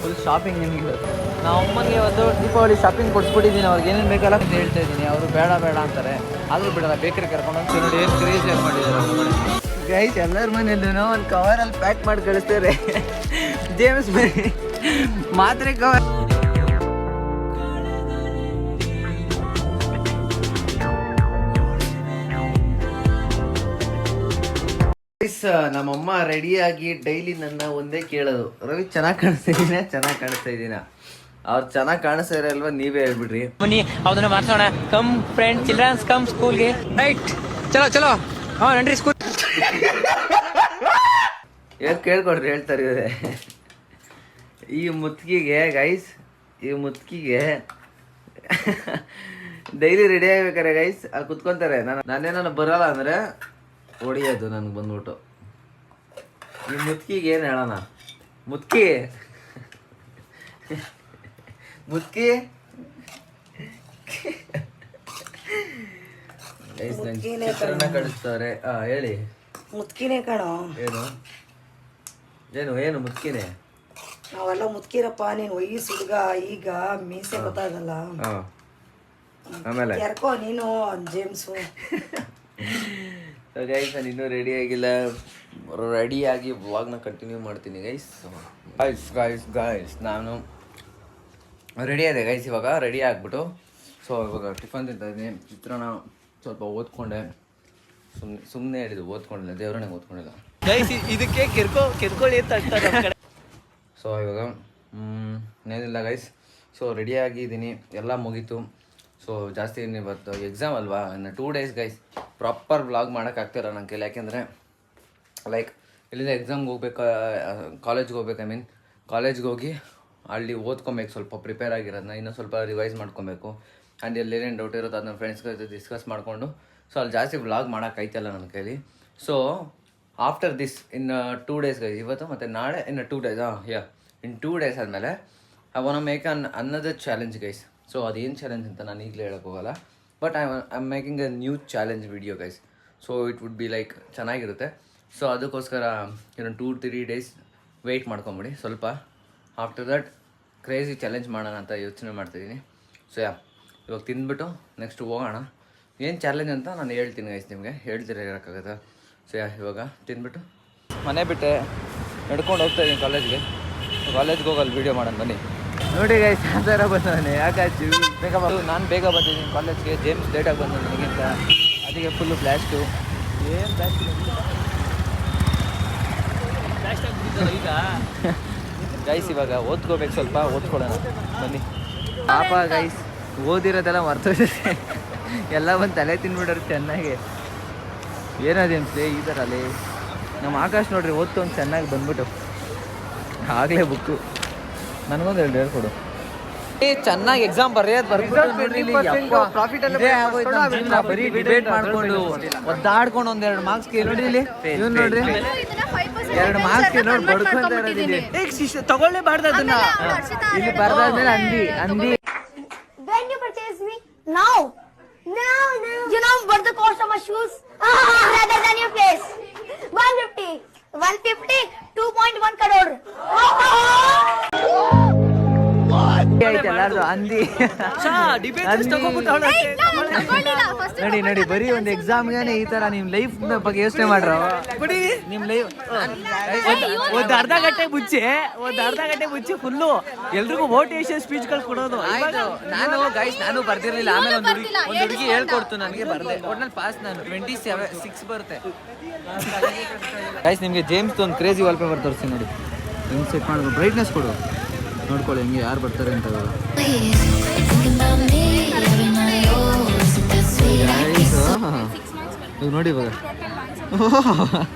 Full shopping ನಿಮಗೆ. ನಾವು ಅಮ್ಮನಿಗೆ ಒಂದು ದೀಪಾವಳಿ ಶಾಪಿಂಗ್ ಕೊಡಿಸ್ಬಿಟ್ಟಿದ್ದೀನಿ, ಅವ್ರಿಗೆ ಏನೇನು ಬೇಕಲ್ಲ ಅಂತ ಹೇಳ್ತಾ ಇದ್ದೀನಿ. ಅವರು ಬೇಡ ಬೇಡ ಅಂತಾರೆ, ಆದರೂ ಬಿಡಲ್ಲ, ಬೇಕರಿ ಕರ್ಕೊಂಡು ಹೋಗ್ತೀವಿ. ನೋಡಿ ಏನು ಕ್ರೇಜಿಯಾಗಿ ಮಾಡಿದ್ದಾರೆ ಗೈಸ್. ಎಲ್ಲರ ಮನೆಯಲ್ಲೂ ಒಂದು ಕವರಲ್ಲಿ ಪ್ಯಾಕ್ ಮಾಡಿ ಕಳಿಸ್ತಾರೆ. ಜೇಮ್ಸ್ ಬರೀ ಮಾತ್ರೆ ಕವರ್. ನಮ್ಮಮ್ಮ ರೆಡಿಯಾಗಿ ಡೈಲಿ ನನ್ನ ಒಂದೇ ಕೇಳೋದು, ರವಿ ಚೆನ್ನಾಗಿ ಕಾಣಿಸ್ತಾ ಇದ್ದೀನ. ಅವ್ರು ಚೆನ್ನಾಗಿ ಕಾಣಿಸ್ತಾ ಇರಲ್ವಾ, ನೀವೇ ಹೇಳ್ಬಿಡ್ರಿ. ಬನ್ನಿ ಅದನ್ನ ಮಾಡ್ಸೋಣ. ಕಮ್ ಫ್ರೆಂಡ್ ಚಿಲ್ಡ್ರನ್ಸ್ ಕಮ್ ಸ್ಕೂಲ್ಗೆ. ರೈಟ್, ಚಲೋ ಚಲೋ. ಹಾಂ ನನ್ರಿ ಸ್ಕೂಲ್. ಯಾಕೆ ಕೇಳ್ಕೊಡ್ರಿ, ಹೇಳ್ತಾರೆ ಇವ್ರೆ. ಈ ಮುತ್ಕಿಗೆ ಗೈಸ್, ಈ ಮುತ್ಕಿಗೆ ಡೈಲಿ ರೆಡಿ ಆಗ್ಬೇಕಾರೆ ಗೈಸ್ ಕುತ್ಕೊಂತಾರೆ. ನಾನೇನಾನು ಬರಲ್ಲ ಅಂದರೆ ಹೊಡಿಯೋದು ನನಗೆ ಬಂದ್ಬಿಟ್ಟು. ಈ ಮುತ್ಕಿಗೆ ಏನು ಹೇಳೋಣ, ಮುತ್ಕಿ ಮುತ್ಕಿ ಚಿತ್ರನ ಕಳಿಸ್ತಾರೆ. ಹೇಳಿ. ಮುತ್ಕಿನೇ ಕಣೋ. ಏನು ಏನು ಏನು ಮುತ್ಕಿನೇ? ನಾವೆಲ್ಲ ಮುತ್ಕಿರಪ್ಪ, ನೀನು ವಯಸ್ಸು ಹುಡುಗ, ಈಗ ಮೀಸೆ ಗೊತ್ತಾಗಲ್ಲ. ಆಮೇಲೆ ಯಾರ್ಕೋ ನೀನು ಜೇಮ್ಸು. ಗೈಸ್ ನಾನು ಇನ್ನೂ ರೆಡಿ ಆಗಿಲ್ಲ, ರೆಡಿಯಾಗಿ ವ್ಲಾಗ್ನ ಕಂಟಿನ್ಯೂ ಮಾಡ್ತೀನಿ ಗೈಸ್. ಗೈಸ್ ಗೈಸ್ ಗೈಸ್ ನಾನು ರೆಡಿ ಆದೆ ಗೈಸ್. ಇವಾಗ ರೆಡಿ ಆಗಿಬಿಟ್ಟು ಸೊ ಇವಾಗ ಟಿಫನ್ ತಿಂತಾಯಿದ್ದೀನಿ. ಚಿತ್ರಾನ್ನ ಸ್ವಲ್ಪ ಓದ್ಕೊಂಡೆ, ಸುಮ್ಮನೆ ಹೇಳಿದ್ದು, ಓದ್ಕೊಂಡಿಲ್ಲ, ದೇವ್ರನ್ನೇ ಓದ್ಕೊಂಡಿಲ್ಲ ಗೈಸ್. ಇದಕ್ಕೆ ಕೆರ್ಕೊಳ್ಳಿ ಅಂತ ಹೇಳ್ತಾರೆ. ಸೊ ಇವಾಗ ಏನಿಲ್ಲ ಗೈಸ್. ಸೊ ರೆಡಿಯಾಗಿದ್ದೀನಿ, ಎಲ್ಲ ಮುಗೀತು. ಸೊ ಜಾಸ್ತಿ ಇವತ್ತು ಎಕ್ಸಾಮ್ ಅಲ್ವಾ, ಇನ್ನು 2 days ಗೈಸ್. ಪ್ರಾಪರ್ ವ್ಲಾಗ್ ಮಾಡೋಕ್ಕಾಗ್ತಿಲ್ಲ ನನ್ನ ಕೈಲಿ, ಯಾಕೆಂದರೆ ಲೈಕ್ ಇಲ್ಲಿಂದ ಎಕ್ಸಾಮ್ಗೆ ಹೋಗ್ಬೇಕು, ಕಾಲೇಜ್ಗೆ ಹೋಗ್ಬೇಕು. ಕಾಲೇಜ್ಗೆ ಹೋಗಿ ಅಲ್ಲಿ ಓದ್ಕೊಬೇಕು, ಸ್ವಲ್ಪ ಪ್ರಿಪೇರ್ ಆಗಿರೋದನ್ನ ಇನ್ನೂ ಸ್ವಲ್ಪ ರಿವೈಸ್ ಮಾಡ್ಕೊಬೇಕು. ಆ್ಯಂಡ್ ಎಲ್ಲೇನೇನು ಡೌಟ್ ಇರುತ್ತೆ ಅದನ್ನ ಫ್ರೆಂಡ್ಸ್ ಜೊತೆ ಡಿಸ್ಕಸ್ ಮಾಡಿಕೊಂಡು ಸೊ ಅಲ್ಲಿ ಜಾಸ್ತಿ ವ್ಲಾಗ್ ಮಾಡೋಕ್ಕಾಯ್ತಲ್ಲ ನನ್ನ ಕೈಲಿ. So after this in 2 days guys, ಇವತ್ತು ಮತ್ತು ನಾಳೆ ಇನ್ನು 2 days ಇನ್ 2 days ಆದಮೇಲೆ I want make another challenge guys. So ಅದೇನು ಚಾಲೆಂಜ್ ಅಂತ ನಾನು ಈಗಲೇ ಹೇಳೋಕ್ಕೋಗಲ್ಲ, but I am making a new challenge video guys. So it would be like ಚೆನ್ನಾಗಿರುತ್ತೆ. ಸೊ ಅದಕ್ಕೋಸ್ಕರ ಇನ್ನೊಂದು 2-3 days ವೆಯ್ಟ್ ಮಾಡ್ಕೊಂಬಿಡಿ ಸ್ವಲ್ಪ. ಆಫ್ಟರ್ ದಟ್ ಕ್ರೇಜಿ ಚಾಲೆಂಜ್ ಮಾಡೋಣ ಅಂತ ಯೋಚನೆ ಮಾಡ್ತಿದ್ದೀನಿ. ಸೊ ಇವಾಗ ತಿಂದ್ಬಿಟ್ಟು ನೆಕ್ಸ್ಟ್ ಹೋಗೋಣ. ಏನು ಚಾಲೆಂಜ್ ಅಂತ ನಾನು ಹೇಳ್ತೀನಿ ಗೈಸ್, ನಿಮಗೆ ಹೇಳ್ತೀರಾ ಇರೋಕ್ಕಾಗತ್ತಾ. ಸೊ ಇವಾಗ ತಿಂದ್ಬಿಟ್ಟು ಮನೆ ಬಿಟ್ಟೆ ನಡ್ಕೊಂಡು ಹೋಗ್ತಾಯಿದ್ದೀನಿ ಕಾಲೇಜ್ಗೆ ಹೋಗಲ್ಲ ವೀಡಿಯೋ ಮಾಡೋಣ ಬನ್ನಿ. ನೋಡಿ ಗೈಸ್ ಆ ಥರ ಬಂದಾನೆ, ಯಾಕಾಚು ಬೇಗ ನಾನು ಬೇಗ ಬಂದಿದ್ದೀನಿ ಕಾಲೇಜ್ಗೆ. ಜೇಮ್ಸ್ ಲೇಟಾಗಿ ಬಂದ ನನಗಿಂತ, ಅದಕ್ಕೆ ಫುಲ್ಲು ಬ್ಲಾಸ್ಟು. ಏನು ಬ್ಲಾಸ್ಟ್ ಈಗ ಗೈಸ್. ಇವಾಗ ಓದ್ಕೋಬೇಕು, ಸ್ವಲ್ಪ ಓದ್ಕೊಳ್ಳೋಣ ಬನ್ನಿ. ಪಾಪ ಗೈಸ್ ಓದಿರೋದೆಲ್ಲ ಮರ್ತೋಗಿದೆ, ಎಲ್ಲ ಬಂದು ತಲೆ ತಿನ್ಬಿಡೋರು ಚೆನ್ನಾಗಿ. ಏನದೇನ್ಸೆ ಈ ಥರ ಅಲ್ಲಿ ನಮ್ಮ ಆಕಾಶ್ ನೋಡ್ರಿ ಓದ್ಕೊಂಡು ಚೆನ್ನಾಗಿ ಬಂದ್ಬಿಟ್ಟು ಆಗಲೇ ಬುಕ್ಕು. ನನಗೊಂದು 2 ಹೇಳ್ಕೊಡು. ಚೆನ್ನಾಗಿ ಎಕ್ಸಾಮ್ ಬರೆಯೋದು ಬರೀ ಡಿಬೇಟ್ ಮಾಡ್ಕೊಂಡು ಒದ್ದಾಡ್ಕೊಂಡು 2 ಮಾರ್ಕ್ಸ್ಗೆ ನೋಡಿ ಇಲ್ಲಿ ನೋಡ್ರಿ, 2 ಮಾರ್ಕ್ಸ್ಗೆ ನೋಡಿ ಬಡ್ಕೊಂತ ಇರೋದಿಲ್ಲಿ. ತಗೊಳ್ಳೇಬಾರ್ದು ಅದನ್ನ. ಇಲ್ಲಿ ಬರ್ದಾದ್ಮೇಲೆ ಅಂದಿ Now, you know what the cost of my shoes? Rather than your face. 150, 2.1 crore. ನೋಡಿ ಬರೀ ಒಂದು ಎಕ್ಸಾಮ್ಗೆ ಈ ತರ ನಿಮ್ ಲೈಫ್ ಬಗ್ಗೆ ಯೋಚನೆ ಮಾಡ್ರ. ನಿಮ್ ಲೈಫ್ ಒಂದು ಅರ್ಧ ಗಂಟೆ ಮುಂಚೆ ಫುಲ್ಲು ಎಲ್ರಿಗೂ ಮೋಟಿವೇಶನ್ ಸ್ಪೀಚ್ಗಳು ಕೊಡೋದು. ನಾನು ಬರ್ದಿರ್ಲಿಲ್ಲ, ಆಮೇಲೆ ಒಂದು ಹುಡುಗಿ ಹೇಳ್ಕೊಡ್ತು ನನಗೆ, ಬರ್ದೆ ಒಟ್ನಲ್ಲಿ ಪಾಸ್. ನಾನು 26 ಬರುತ್ತೆ ಗೈಸ್. ನಿಮಗೆ ಜೇಮ್ಸ್ ಒಂದು ಕ್ರೇಜಿ ವಾಲ್ಪೇಪರ್ ತೋರಿಸಿ ನೋಡಿ, ಹೆಂಗೆ ಸೆಟ್ ಮಾಡೋದು. ಬ್ರೈಟ್ನೆಸ್ ಕೊಡು, ನೋಡ್ಕೊಳ್ಳಿ ಹೆಂಗೆ ಯಾರು ಬರ್ತಾರೆ ಅಂತ. ನೋಡಿ ಇವಾಗ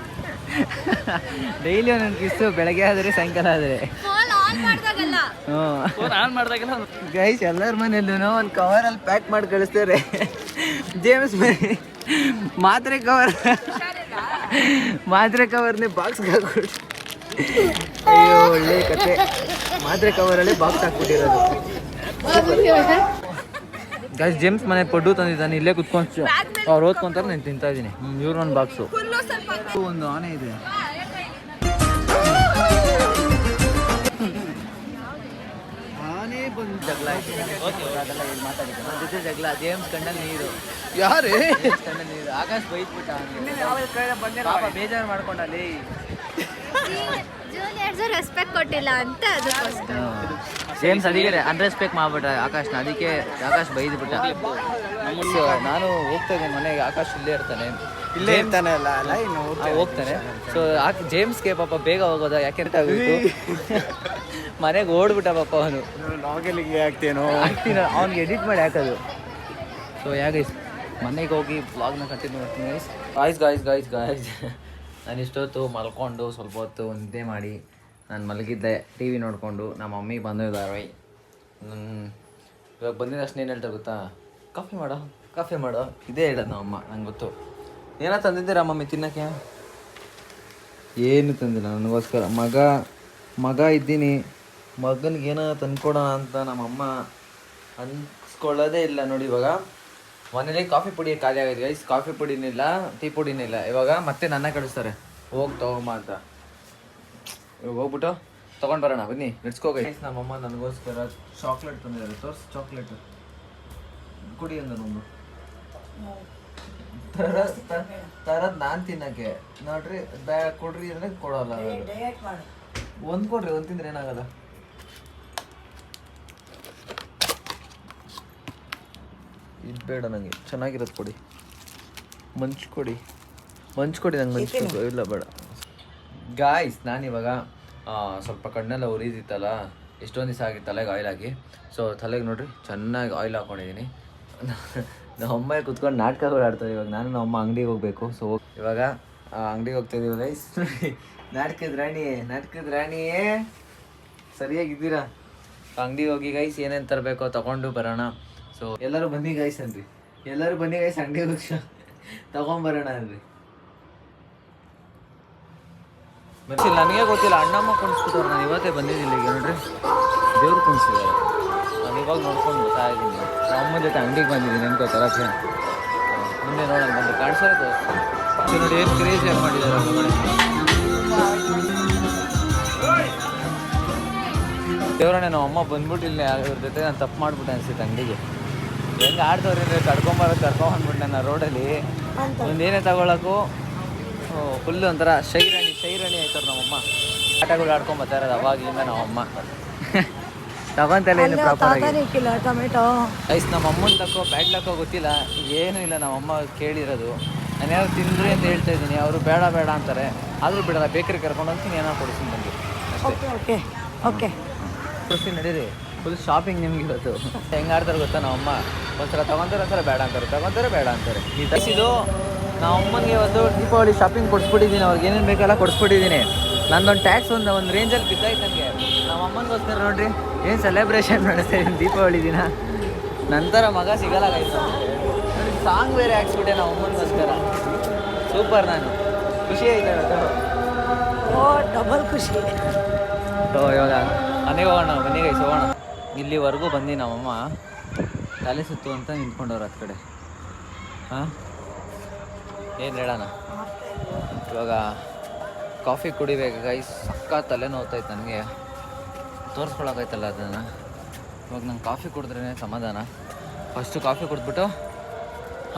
ಡೈಲಿ ಒಂದೊಂದು ಕಿಸ್ಸು, ಬೆಳಗ್ಗೆ ಆದರೆ ಸಾಯಂಕಾಲ ಆದರೆ. ಗೈಸ್ ಎಲ್ಲರ ಮನೆಯಲ್ಲೂ ಒಂದು ಕವರಲ್ಲಿ ಪ್ಯಾಕ್ ಮಾಡಿ ಕಳಿಸ್ತಾರೆ. ಜೇಮ್ಸ್ ಮಾತ್ರೆ ಕವರ್ನೇ ಬಾಕ್ಸ್ಗೆ ಹಾಕ್ಬಿಟ್ಟು, ಅಯ್ಯೋ ಒಳ್ಳೆ ಕತೆ. ಮಾತ್ರೆ ಕವರಲ್ಲಿ ಬಾಕ್ಸ್ ಹಾಕ್ಬಿಟ್ಟಿರೋದು. ಗೈಸ್ ಜೇಮ್ಸ್ ಮನೆ ಪಡ್ಡು ತಂದಿದ್ದಾನೆ, ಇಲ್ಲೇ ಕುತ್ಕೊಂಡು ಅವ್ರು ಓದ್ಕೊಂತಾರೆ, ನಾನು ತಿಂತಾ ಇದ್ದೀನಿ. ಇವ್ರೊಂದು ಬಾಕ್ಸು, ಒಂದು ಆನೆ ಇದೆ. ಜಗಳ ಅದೆಲ್ಲ ಇಲ್ಲಿ ಮಾತಾಡಿದ್ದೆ ನನ್ನ ಜೊತೆ ಜಗಳ ಜೇಮ್ಸ್ ಕಣ್ಣಲ್ಲಿ ನೀರು ಯಾರೇ ಕಣ್ಣಲ್ಲಿ ನೀರು ಆಕಾಶ್ ಬೈದ್ಬಿಟ್ಟ ಪಾಪ ಬೇಜಾರು ಮಾಡ್ಕೊಂಡಲ್ಲಿ ಜೂನಿಯರ್ಸ್ ರೆಸ್ಪೆಕ್ಟ್ ಕೊಟ್ಟಿಲ್ಲ ಅಂತ ಅದಕ್ಕೋಸ್ಕರ ಜೇಮ್ಸ್ ಅದಕ್ಕೆ ಅನ್ರೆಸ್ಪೆಕ್ಟ್ ಮಾಡ್ಬಿಟ್ಟ ಆಕಾಶ್ನ ಅದಕ್ಕೆ ಆಕಾಶ್ ಬೈದ್ಬಿಟ್ಟ ಸೊ ನಾನು ಹೋಗ್ತಾ ಇದ್ದೀನಿ ಮನೆಗೆ ಆಕಾಶ್ ಇಲ್ಲೇ ಇರ್ತಾನೆ ಇಲ್ಲೇ ಇರ್ತಾನೆ ಅಲ್ಲ ಅಲ್ಲ ಇನ್ನು ಹೋಗ್ತಾನೆ ಸೊ ಜೇಮ್ಸ್ಗೆ ಪಾಪ ಬೇಗ ಹೋಗೋದ ಯಾಕೆಂತ ಮನೆಗೆ ಓಡ್ಬಿಟ್ಟ ಪಾಪ ಅವನು ಲಾಗಲ್ಲಿಗೆ ಆಗ್ತೇನೋ ಅವ್ನಿಗೆ ಎಡಿಟ್ ಮಾಡಿ ಹಾಕೋದು ಸೊ ಗೈಸ್ ಮನೆಗೆ ಹೋಗಿ ಬ್ಲಾಗ್ನ ಕಂಟಿನ್ಯೂ ಮಾಡ್ತೀನಿ ಗಾಯ್ಸ್ ನಾನು ಇಷ್ಟೊತ್ತು ಮಲ್ಕೊಂಡು ಸ್ವಲ್ಪ ಹೊತ್ತು ನಿದ್ದೆ ಮಾಡಿ ನಾನು ಮಲಗಿದ್ದೆ ಟಿ ವಿ ನೋಡಿಕೊಂಡು ನಮ್ಮ ಮಮ್ಮಿ ಬಂದಿದ್ದಾರೆ ಇವಾಗ ಬಂದಿದ ತಕ್ಷಣ ಏನು ಹೇಳ್ತಾರೆ ಗೊತ್ತಾ ಕಾಫಿ ಮಾಡೋ ಇದೇ ಹೇಳೋದು ನಮ್ಮ ಅಮ್ಮ ನಂಗೆ ಗೊತ್ತು ಏನೋ ತಂದಿದ್ದೀರಾ ಮಮ್ಮಿ ತಿನ್ನೋಕ್ಕೆ ಏನು ತಂದಿಲ್ಲ ನನಗೋಸ್ಕರ ಮಗ ಇದ್ದೀನಿ ಮಗನಿಗೆ ಏನೋ ತಂದ್ಕೊಡೋಣ ಅಂತ ನಮ್ಮಮ್ಮ ಅನ್ಸ್ಕೊಳ್ಳೋದೇ ಇಲ್ಲ ನೋಡಿ ಇವಾಗ ಮನೇಲಿ ಕಾಫಿ ಪುಡಿ ಖಾಲಿ ಆಗಿದೆ ಗೈಸ್ ಕಾಫಿ ಪುಡಿನಿಲ್ಲ ಟೀ ಪುಡಿನಿಲ್ಲ ಇವಾಗ ಮತ್ತೆ ನನ್ನ ಕಳಿಸ್ತಾರೆ ಹೋಗಿ ತಗೊಂಬ ಅಂತ ಇವಾಗ ಹೋಗ್ಬಿಟ್ಟು ತೊಗೊಂಡು ಬರೋಣ ಬನ್ನಿ ನೆಡ್ಸ್ಕೋ ಗೈಸ್ ನಮ್ಮಮ್ಮ ನನಗೋಸ್ಕರ ಚಾಕ್ಲೇಟ್ ತಂದಿದ್ದಾರೆ ತೋರ್ಸ್ ಚಾಕ್ಲೇಟ್ ಕುಡಿ ಅಂದ ನಮ್ಮ ತರದ್ ನಾನು ತಿನ್ನಕ್ಕೆ ನೋಡ್ರಿ ಕೊಡ್ರಿ ಅಂದ್ರೆ ಕೊಡೋಲ್ಲ ಒಂದು ಕೊಡ್ರಿ ಒಂದು ತಿಂದ್ರೆ ಏನಾಗಲ್ಲ ಇದು ಬೇಡ ನನಗೆ ಚೆನ್ನಾಗಿರೋದು ಕೊಡಿ ಮಂಚು ಕೊಡಿ ನಂಗೆ ಮಂಚು ಇಲ್ಲ ಬೇಡ ಗಾಯ್ಸ್ ನಾನಿವಾಗ ಸ್ವಲ್ಪ ಕಣ್ಣೆಲ್ಲ ಉರಿದಿತ್ತಲ್ಲ ಎಷ್ಟೊಂದು ದಿವಸ ಆಗಿತ್ತು ತಲೆಗೆ ಆಯಿಲ್ ಹಾಕಿ ಸೊ ತಲೆಗೆ ನೋಡ್ರಿ ಚೆನ್ನಾಗಿ ಆಯಿಲ್ ಹಾಕ್ಕೊಂಡಿದ್ದೀನಿ ನಮ್ಮ ಅಮ್ಮ ಕುತ್ಕೊಂಡು ನಾಟಕಗಳು ಆಡ್ತಾರೆ ಇವಾಗ ನಾನು ನಮ್ಮ ಅಮ್ಮ ಅಂಗಡಿಗೆ ಹೋಗಬೇಕು ಸೊ ಇವಾಗ ಅಂಗಡಿಗೆ ಹೋಗ್ತಾ ಇದೀವಿ ಗೈಸ್ ನಾಟಕದ ರಾಣಿಯೇ ಸರಿಯಾಗಿದ್ದೀರಾ ಅಂಗಡಿಗೆ ಹೋಗಿ ಗೈಸ್ ಏನೇನು ತರಬೇಕೋ ತಗೊಂಡು ಬರೋಣ ಸೊ ಎಲ್ಲರೂ ಬನ್ನಿ ಗೈಸ್ ಅಂದ್ರಿ ಅಂಗಡಿಗೆ ಹೋಗಿ ತಗೊಂಬರೋಣ ಅಂದ್ರಿ ಮತ್ತೆ ನನಗೆ ಗೊತ್ತಿಲ್ಲ ಅಣ್ಣಮ್ಮ ಕುಣಿಸ್ಬಿಟ್ಟವ್ರು ನಾನು ಇವತ್ತೇ ಬಂದಿದ್ದಿಲ್ಲ ಈಗ ನೋಡ್ರಿ ದೇವ್ರು ಕುಣಿಸಿದ್ದಾರೆ ನಾನು ಇವಾಗ ನೋಡ್ಕೊಂಡು ಬರ್ತಾ ಇದ್ದೀನಿ ನಮ್ಮ ಅಮ್ಮನ ಜೊತೆ ಅಂಗಡಿಗೆ ಬಂದಿದ್ದೀನಿ ಅನ್ಕೋ ತರಕ್ಕೆ ಮುಂದೆ ನೋಡೋಣ ಬಂದು ಕಾಣಿಸೋದು ನೋಡಿ ಏನು ಕ್ರೇಜಿಯಾಗಿ ಮಾಡಿದ್ದಾರೆ ದೇವ್ರಣ್ಣ ನಮ್ಮ ಅಮ್ಮ ಬಂದ್ಬಿಟ್ಟಿಲ್ಲ ಇವ್ರ ಜೊತೆ ನಾನು ತಪ್ಪು ಮಾಡ್ಬಿಟ್ಟೆ ಅನ್ಸುತ್ತೆ ಅಂಗಡಿಗೆ ಹೆಂಗೆ ಆಡ್ತವ್ರಿ ಅಂದರೆ ಕರ್ಕೊಂಬಂದ್ಬಿಟ್ಟೆ ನಾನು ರೋಡಲ್ಲಿ ಒಂದೇನೇ ತಗೊಳಕ್ಕೂ ಫುಲ್ಲು ಒಂಥರ ಶೈರಾಣಿ ಆಯ್ತವ್ರು ನಮ್ಮಮ್ಮ ಆಟಗಳು ಆಡ್ಕೊಂಬತ್ತಾ ಇರೋದು ಅವಾಗಲಿಂದ ನಮ್ಮಮ್ಮ ತಗೊಂತಲ್ಲ ಏನು ಪ್ರಾಪರ್ ಟೊಮೆಟೊ ಐಸ್ ನಮ್ಮ ಅಮ್ಮನ ಲಕ್ಕೋ ಬ್ಯಾಡ್ ಲಕ್ಕೋ ಗೊತ್ತಿಲ್ಲ ಏನೂ ಇಲ್ಲ ನಮ್ಮಮ್ಮ ಕೇಳಿರೋದು ನಾನು ಯಾರು ತಿಂದ್ರಿ ಅಂತ ಹೇಳ್ತಾ ಇದ್ದೀನಿ ಅವರು ಬೇಡ ಅಂತಾರೆ ಆದರೂ ಬಿಡಲ್ಲ ಬೇಕರಿ ಕರ್ಕೊಂಡು ಹೋಗ್ತೀನಿ ಏನೋ ಕೊಡಿಸ್ತೀನಿ ನನಗೆ ಅಷ್ಟೇ ಓಕೆ ಕೊಡಿಸ್ತೀನಿ ನಡೀರಿ ಫುಲ್ ಶಾಪಿಂಗ್ ನಿಮ್ಗೆ ಇರೋದು ಹೆಂಗೆ ಆಡ್ತಾರೆ ಗೊತ್ತಾ ನಮ್ಮಮ್ಮ ಒಂದ್ಸಲ ತಗೊಂತಾರೆ ಒಂದ್ಸಲ ಬೇಡ ಅಂತಾರೆ ಈ ತರಿಸಿದ್ದು ನಮ್ಮ ಅಮ್ಮನಿಗೆ ಒಂದು ದೀಪಾವಳಿ ಶಾಪಿಂಗ್ ಕೊಡಿಸ್ಬಿಟ್ಟಿದ್ದೀನಿ ಅವ್ರಿಗೆ ಏನೇನು ಬೇಕಲ್ಲ ಕೊಡಿಸ್ಬಿಟ್ಟಿದ್ದೀನಿ ನಂದೊಂದು ಟ್ಯಾಕ್ಸ್ ಒಂದು ರೇಂಜಲ್ಲಿ ಬಿದ್ದಾಯ್ತು ನನಗೆ ನಮ್ಮ ಅಮ್ಮನಿಗೋಸ್ಕರ ನೋಡ್ರಿ ಏನು ಸೆಲೆಬ್ರೇಷನ್ ನಡೆಸ್ತಾ ಇದ್ದೀನಿ ದೀಪಾವಳಿ ದಿನ ನಂತರ ಮಗ ಸಿಗಲ್ಲ ಗೈಸ್ ಸಾಂಗ್ ಬೇರೆ ಹಾಕ್ಸ್ಬಿಟ್ಟೆ ನಮ್ಮ ಅಮ್ಮನಿಗೋಸ್ಕರ ಸೂಪರ್ ನಾನು ಖುಷಿ ಆಯ್ತು ಡಬಲ್ ಖುಷಿ ಇವಾಗ ಮನೆಗೆ ಹೋಗೋಣ ಬನ್ನಿ ಗೈಸ್ ಹೋಗೋಣ ಇಲ್ಲಿವರೆಗೂ ಬಂದು ನಮ್ಮಮ್ಮ ತಲೆ ಸುತ್ತು ಅಂತ ನಿಂತ್ಕೊಂಡವ್ರು ಹತ್ತು ಕಡೆ ಹಾಂ ಏನು ಹೇಳೋಣ ಇವಾಗ ಕಾಫಿ ಕುಡಿಬೇಕು ಗೈಸ್ ಸಕ್ಕ ತಲೆ ನೋವ್ತೈತೆ ನನಗೆ ತೋರಿಸ್ಕೊಳಕೈತಲ್ಲ ಅದನ್ನು ಇವಾಗ ನಂಗೆ ಕಾಫಿ ಕುಡಿದ್ರೇ ಸಮಾಧಾನ ಫಸ್ಟು ಕಾಫಿ ಕುಡಿದ್ಬಿಟ್ಟು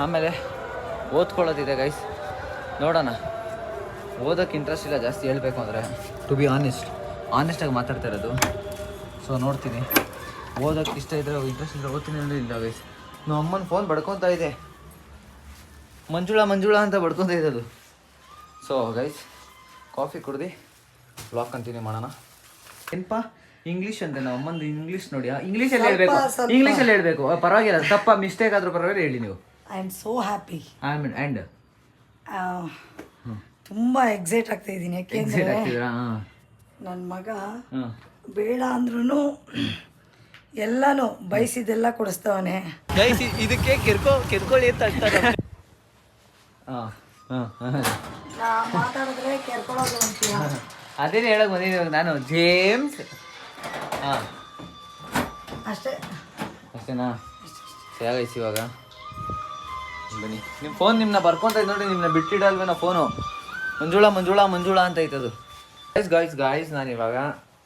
ಆಮೇಲೆ ಓದ್ಕೊಳ್ಳೋದಿದೆ ಗೈಸ್ ನೋಡೋಣ ಓದೋಕ್ಕೆ ಇಂಟ್ರೆಸ್ಟ್ ಇಲ್ಲ ಜಾಸ್ತಿ ಹೇಳಬೇಕು ಅಂದರೆ ಟು ಬಿ ಆನೆಸ್ಟಾಗಿ ಮಾತಾಡ್ತಾ ಇರೋದು ಸೊ ನೋಡ್ತೀನಿ ಓದೋಕ್ಕೆ ಇಷ್ಟ ಇದ್ದರೆ ಇಂಟ್ರೆಸ್ಟ್ ಇದ್ದರೆ ಓದ್ತೀನಿ ಅಂದರೆ ಇಲ್ಲ ಗೈಸ್ ನಮ್ಮ ಅಮ್ಮನ ಫೋನ್ ಬಡ್ಕೊತಾ ಇದೆ ಮಂಜುಳಾ ಅಂತ ಬಡ್ಕೊತಾ ಇದೆ ಅದು ಸೊ ಗೈಸ್ ಕಾಫಿ ಕುಡ್ದು ಬ್ಲಾಗ್ ಕಂಟಿನ್ಯೂ ಮಾಡೋಣ ಏನಪ್ಪ ಇಂಗ್ಲೀಷ್ ಅಂತ ನಮ್ಮ ಅಮ್ಮಂದು ಇಂಗ್ಲೀಷ್ ನೋಡಿ ಇಂಗ್ಲೀಷಲ್ಲಿ ಹೇಳ್ಬೇಕು ಪರವಾಗಿಲ್ಲ ತಪ್ಪ ಮಿಸ್ಟೇಕ್ ಆದರೂ ಪರವಾಗಿಲ್ಲ ಹೇಳಿ ನೀವು I am so happy and ತುಂಬ ಎಕ್ಸೈಟ್ ಆಗ್ತಾ ಇದ್ದೀನಿ ಯಾಕೆಂದರೆ ನನ್ನ ಮಗ ಬೇಡ ಅಂದ್ರೂ ಎಲ್ಲನೂ ಬಯಸಿದ್ದೆಲ್ಲ ಕೊಡಿಸ್ತವನೆ ಇದಕ್ಕೆ ಕೆರ್ಕೊಳ್ಳಿ ಅಂತ ಮಾತಾಡಿದ್ರೆ ಕೆರ್ಕೊಳ್ಳೋದು ಅಂತೀಯ ಅದೇನು ಹೇಳಕ್ ಬಂದಿದ್ದೀನಿ ನಾನು ಜೇಮ್ಸ್ ಅಷ್ಟೇನಾ ಹೇಗೈಸಿ ಇವಾಗ ಬನ್ನಿ ನಿಮ್ಮ ಫೋನ್ ನಿಮ್ಮನ್ನ ಬರ್ಕೊಂತ ನೋಡಿ ನಿಮ್ಮನ್ನ ಬಿಟ್ಟಿಡಲ್ವೇನೋ ಫೋನು ಮಂಜುಳಾ ಅಂತ ಐತದು ಗಾಯ್ಸ್ ನಾನು ಇವಾಗ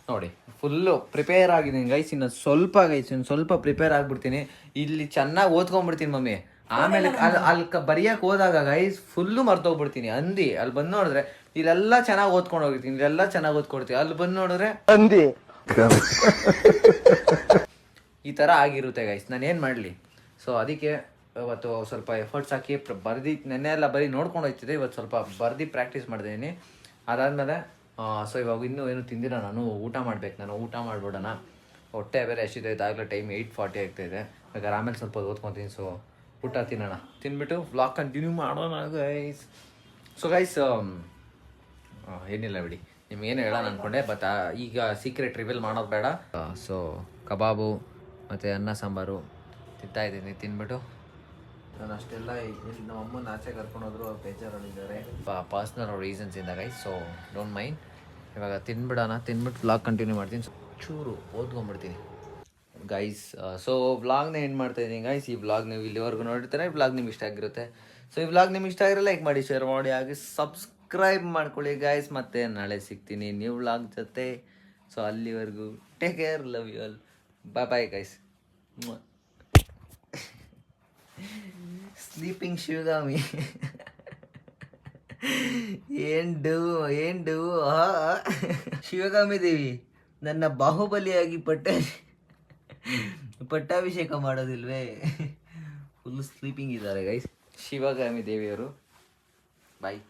ನೋಡಿ ಫುಲ್ಲು ಪ್ರಿಪೇರ್ ಆಗಿದ್ದೀನಿ ಗೈಸ್. ಇನ್ನು ಸ್ವಲ್ಪ ಪ್ರಿಪೇರ್ ಆಗ್ಬಿಡ್ತೀನಿ. ಇಲ್ಲಿ ಚೆನ್ನಾಗಿ ಓದ್ಕೊಂಡ್ಬಿಡ್ತೀನಿ ಮಮ್ಮಿ. ಆಮೇಲೆ ಅಲ್ಲಿ ಬರೆಯಕ್ಕೆ ಹೋದಾಗ ಗೈಸ್ ಫುಲ್ಲು ಮರ್ತೋಗ್ಬಿಡ್ತೀನಿ. ಅಲ್ಲಿ ಬಂದು ನೋಡಿದ್ರೆ ಇಲ್ಲೆಲ್ಲ ಚೆನ್ನಾಗಿ ಓದ್ಕೊಂಡು ಹೋಗಿರ್ತೀನಿ, ಇಲ್ಲೆಲ್ಲ ಚೆನ್ನಾಗಿ ಓದ್ಕೊಡ್ತೀನಿ. ಅಲ್ಲಿ ಬಂದು ನೋಡಿದ್ರೆ ಈ ಥರ ಆಗಿರುತ್ತೆ ಗೈಸ್. ನಾನು ಏನು ಮಾಡಲಿ? ಸೊ ಅದಕ್ಕೆ ಇವತ್ತು ಸ್ವಲ್ಪ ಎಫರ್ಟ್ಸ್ ಹಾಕಿ ನೆನ್ನೆ ಎಲ್ಲ ಬರೀ ನೋಡ್ಕೊಂಡು ಹೋಗ್ತಿದ್ದೆ. ಇವತ್ತು ಸ್ವಲ್ಪ ಬರ್ದು ಪ್ರಾಕ್ಟೀಸ್ ಮಾಡಿದ್ದೀನಿ. ಅದಾದಮೇಲೆ ಸೊ ಇವಾಗ ಇನ್ನೂ ಏನು ತಿಂದಿರ, ನಾನು ಊಟ ಮಾಡ್ಬೇಕು. ನಾನು ಊಟ ಮಾಡ್ಬಿಡೋಣ, ಹೊಟ್ಟೆ ಬೇರೆ ಎಷ್ಟಿದೆ. ಇದಾಗಲೇ ಟೈಮ್ 8:40 ಆಗ್ತಾಯಿದೆ. ಬೇಕಾದ್ರೆ ಆಮೇಲೆ ಸ್ವಲ್ಪ ಓದ್ಕೊತೀನಿ. ಸೊ ಊಟ ತಿನ್ನೋಣ, ತಿನ್ಬಿಟ್ಟು ವ್ಲಾಗ್ ಕಂಟಿನ್ಯೂ ಮಾಡೋಣ ಗೈಸ್. ಸೊ ಗೈಸ್ ಏನಿಲ್ಲ ಬಿಡಿ, ನಿಮ್ಗೇನು ಹೇಳೋಣ ಅಂದ್ಕೊಂಡೆ, ಬಟ್ ಈಗ ಸೀಕ್ರೆಟ್ ರಿವೀಲ್ ಮಾಡೋದು ಬೇಡ. ಸೊ ಕಬಾಬು ಮತ್ತು ಅನ್ನ ಸಾಂಬಾರು ತಿಂತಾಯಿದ್ದೀನಿ. ತಿನ್ಬಿಟ್ಟು ನಾನು ಅಷ್ಟೆಲ್ಲ ಇಲ್ಲಿ ನಮ್ಮ ಅಮ್ಮನ ಆಚೆ ಕರ್ಕೊಂಡೋದ್ರು, ಬೇಜಾರಲ್ಲಿದ್ದಾರೆ ಪರ್ಸ್ನಲ್ ರೀಸನ್ಸಿಂದ ಗೈಸ್. So don't mind. ಇವಾಗ ತಿನ್ಬಿಡೋಣ, ತಿನ್ಬಿಟ್ಟು ವ್ಲಾಗ್ ಕಂಟಿನ್ಯೂ ಮಾಡ್ತೀನಿ. ಚೂರು ಓದ್ಕೊಂಡ್ಬಿಡ್ತೀನಿ ಗೈಸ್. ಸೊ ವ್ಲಾಗ್ನ ಏನು ಮಾಡ್ತಾಯಿದ್ದೀನಿ ಗೈಸ್. ಈ ವ್ಲಾಗ್ ನೀವು ಇಲ್ಲಿವರೆಗೂ ನೋಡಿರ್ತಾರೆ. ಈ ವ್ಲಾಗ್ ನಿಮ್ಗೆ ಇಷ್ಟ ಆಗಿರುತ್ತೆ. ಸೊ ಈ ವ್ಲಾಗ್ ನಿಮ್ಗೆ ಇಷ್ಟ ಆಗಿರೋ ಲೈಕ್ ಮಾಡಿ, ಶೇರ್ ಮಾಡಿ, ಹಾಗೆ ಸಬ್ಸ್ಕ್ರೈಬ್ ಮಾಡ್ಕೊಳ್ಳಿ ಗೈಸ್. ಮತ್ತೆ ನಾಳೆ ಸಿಗ್ತೀನಿ ನ್ಯೂ ವ್ಲಾಗ್ ಜೊತೆ. ಸೊ ಅಲ್ಲಿವರೆಗೂ take care, love you all, bye guys. Sleeping Shivagami ಏನು ಶಿವಗಾಮಿ ದೇವಿ ನನ್ನ ಬಾಹುಬಲಿಯಾಗಿ ಪಟ್ಟಾಭಿಷೇಕ ಮಾಡೋದಿಲ್ವೇ? ಫುಲ್ ಸ್ಲೀಪಿಂಗ್ ಇದ್ದಾರೆ ಗೈಸ್ ಶಿವಗಾಮಿ ದೇವಿಯವರು. ಬಾಯ್.